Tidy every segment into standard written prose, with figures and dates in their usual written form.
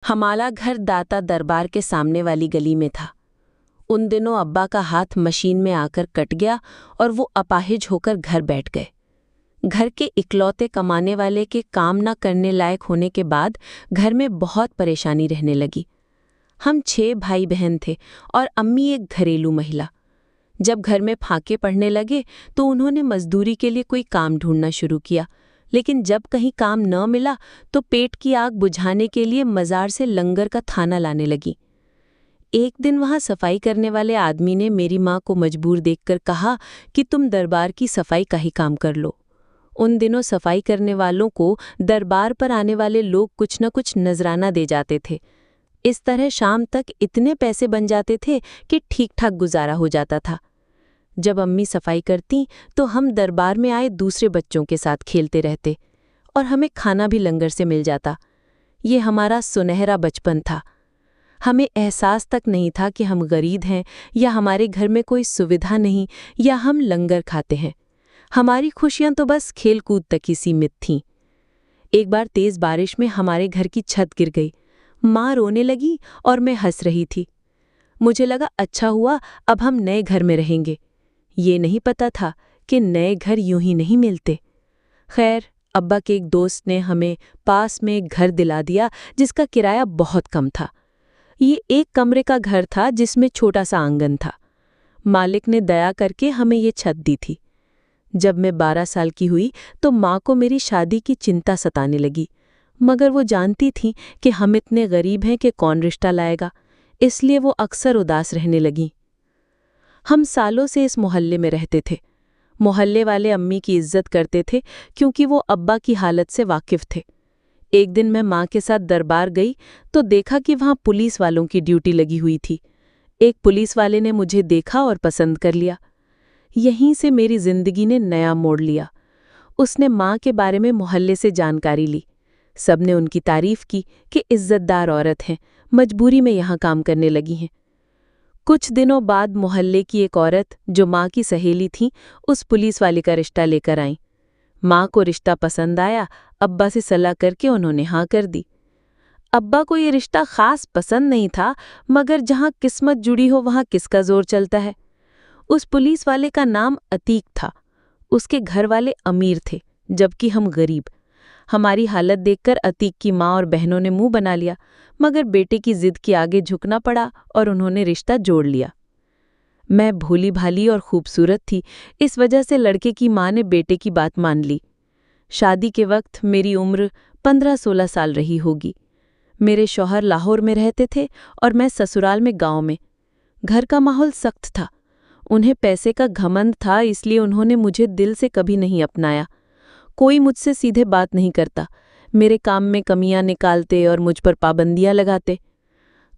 हमारा घर दाता दरबार के सामने वाली गली में था। उन दिनों अब्बा का हाथ मशीन में आकर कट गया और वो अपाहिज होकर घर बैठ गए। घर के इकलौते कमाने वाले के काम न करने लायक होने के बाद घर में बहुत परेशानी रहने लगी। हम 6 भाई बहन थे और अम्मी एक घरेलू महिला। जब घर में फाके पड़ने लगे तो उन्होंने मजदूरी के लिए कोई काम ढूंढना शुरू किया, लेकिन जब कहीं काम न मिला तो पेट की आग बुझाने के लिए मजार से लंगर का थाना लाने लगी। एक दिन वहां सफाई करने वाले आदमी ने मेरी माँ को मजबूर देखकर कहा कि तुम दरबार की सफाई का ही काम कर लो। उन दिनों सफाई करने वालों को दरबार पर आने वाले लोग कुछ न कुछ नजराना दे जाते थे। इस तरह शाम तक इतने पैसे बन जाते थे कि ठीक ठाक गुजारा हो जाता था। जब अम्मी सफाई करती तो हम दरबार में आए दूसरे बच्चों के साथ खेलते रहते और हमें खाना भी लंगर से मिल जाता। ये हमारा सुनहरा बचपन था। हमें एहसास तक नहीं था कि हम गरीब हैं या हमारे घर में कोई सुविधा नहीं या हम लंगर खाते हैं। हमारी खुशियां तो बस खेल कूद तक ही सीमित थीं। एक बार तेज बारिश में हमारे घर की छत गिर गई। माँ रोने लगी और मैं हंस रही थी। मुझे लगा अच्छा हुआ, अब हम नए घर में रहेंगे। ये नहीं पता था कि नए घर यूं ही नहीं मिलते। खैर, अब्बा के एक दोस्त ने हमें पास में एक घर दिला दिया जिसका किराया बहुत कम था। ये एक कमरे का घर था जिसमें छोटा सा आंगन था। मालिक ने दया करके हमें ये छत दी थी। जब मैं 12 साल की हुई तो माँ को मेरी शादी की चिंता सताने लगी, मगर वो जानती थी कि हम इतने गरीब हैं कि कौन रिश्ता लाएगा, इसलिए वो अक्सर उदास रहने लगीं। हम सालों से इस मोहल्ले में रहते थे। मोहल्ले वाले अम्मी की इज्जत करते थे क्योंकि वो अब्बा की हालत से वाकिफ थे। एक दिन मैं माँ के साथ दरबार गई तो देखा कि वहाँ पुलिस वालों की ड्यूटी लगी हुई थी। एक पुलिस वाले ने मुझे देखा और पसंद कर लिया। यहीं से मेरी जिंदगी ने नया मोड़ लिया। उसने माँ के बारे में मोहल्ले से जानकारी ली। सबने उनकी तारीफ की कि इज्जतदार औरत हैं, मजबूरी में यहाँ काम करने लगी हैं। कुछ दिनों बाद मोहल्ले की एक औरत जो माँ की सहेली थी उस पुलिस वाले का रिश्ता लेकर आई। माँ को रिश्ता पसंद आया। अब्बा से सलाह करके उन्होंने हाँ कर दी। अब्बा को ये रिश्ता खास पसंद नहीं था, मगर जहाँ किस्मत जुड़ी हो वहाँ किसका जोर चलता है। उस पुलिस वाले का नाम अतीक था। उसके घर वाले अमीर थे जबकि हम गरीब। हमारी हालत देखकर अतीक की माँ और बहनों ने मुंह बना लिया, मगर बेटे की जिद के आगे झुकना पड़ा और उन्होंने रिश्ता जोड़ लिया। मैं भोली भाली और खूबसूरत थी, इस वजह से लड़के की माँ ने बेटे की बात मान ली। शादी के वक्त मेरी उम्र 15-16 साल रही होगी। मेरे शौहर लाहौर में रहते थे और मैं ससुराल में गांव में। घर का माहौल सख्त था। उन्हें पैसे का घमंड था, इसलिए उन्होंने मुझे दिल से कभी नहीं अपनाया। कोई मुझसे सीधे बात नहीं करता। मेरे काम में कमियां निकालते और मुझ पर पाबंदियां लगाते।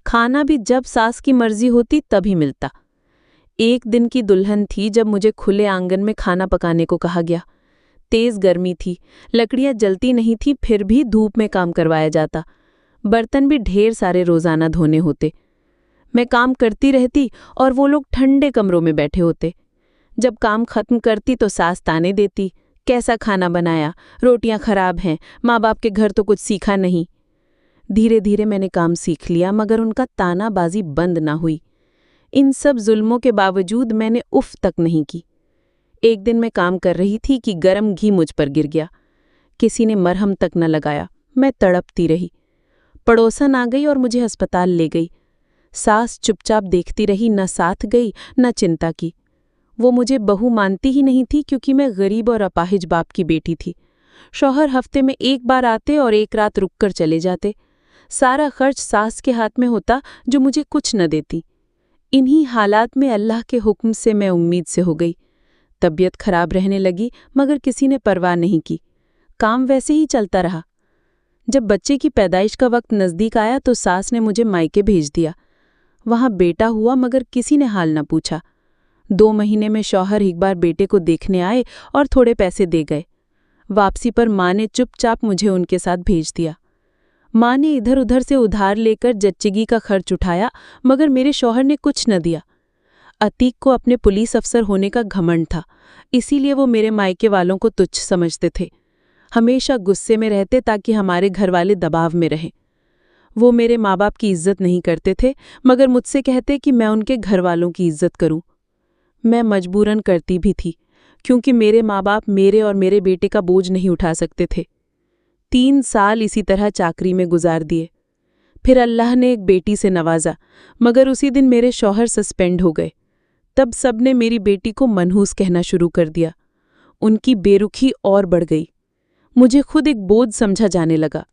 खाना भी जब सास की मर्जी होती तभी मिलता। एक दिन की दुल्हन थी जब मुझे खुले आंगन में खाना पकाने को कहा गया। तेज गर्मी थी, लकड़ियां जलती नहीं थी, फिर भी धूप में काम करवाया जाता। बर्तन भी ढेर सारे रोजाना धोने होते। मैं काम करती रहती और वो लोग ठंडे कमरों में बैठे होते। जब काम खत्म करती तो सास ताने देती, कैसा खाना बनाया, रोटियां खराब हैं, माँ बाप के घर तो कुछ सीखा नहीं। धीरे धीरे मैंने काम सीख लिया, मगर उनका तानाबाजी बंद ना हुई। इन सब जुल्मों के बावजूद मैंने उफ तक नहीं की। एक दिन मैं काम कर रही थी कि गरम घी मुझ पर गिर गया। किसी ने मरहम तक न लगाया। मैं तड़पती रही। पड़ोसन आ गई और मुझे अस्पताल ले गई। सास चुपचाप देखती रही, न साथ गई न चिंता की। वो मुझे बहू मानती ही नहीं थी क्योंकि मैं गरीब और अपाहिज बाप की बेटी थी। शौहर हफ्ते में एक बार आते और एक रात रुककर चले जाते। सारा खर्च सास के हाथ में होता जो मुझे कुछ न देती। इन्हीं हालात में अल्लाह के हुक्म से मैं उम्मीद से हो गई। तबीयत खराब रहने लगी, मगर किसी ने परवाह नहीं की। काम वैसे ही चलता रहा। जब बच्चे की पैदाइश का वक्त नज़दीक आया तो सास ने मुझे मायके भेज दिया। वहाँ बेटा हुआ, मगर किसी ने हाल न पूछा। 2 महीने में शौहर एक बार बेटे को देखने आए और थोड़े पैसे दे गए। वापसी पर माँ ने चुपचाप मुझे उनके साथ भेज दिया। माँ ने इधर उधर से उधार लेकर जच्चगी का खर्च उठाया, मगर मेरे शौहर ने कुछ न दिया। अतीक को अपने पुलिस अफसर होने का घमंड था, इसीलिए वो मेरे मायके वालों को तुच्छ समझते थे। हमेशा गुस्से में रहते ताकि हमारे घर वाले दबाव में रहें। वो मेरे माँ बाप की इज्जत नहीं करते थे, मगर मुझसे कहते कि मैं उनके घर वालों की इज्जत करूं। मैं मजबूरन करती भी थी, क्योंकि मेरे माँ बाप मेरे और मेरे बेटे का बोझ नहीं उठा सकते थे। 3 साल इसी तरह चाकरी में गुजार दिए। फिर अल्लाह ने एक बेटी से नवाजा, मगर उसी दिन मेरे शौहर सस्पेंड हो गए। तब सबने मेरी बेटी को मनहूस कहना शुरू कर दिया। उनकी बेरुखी और बढ़ गई। मुझे खुद एक बोझ समझा जाने लगा।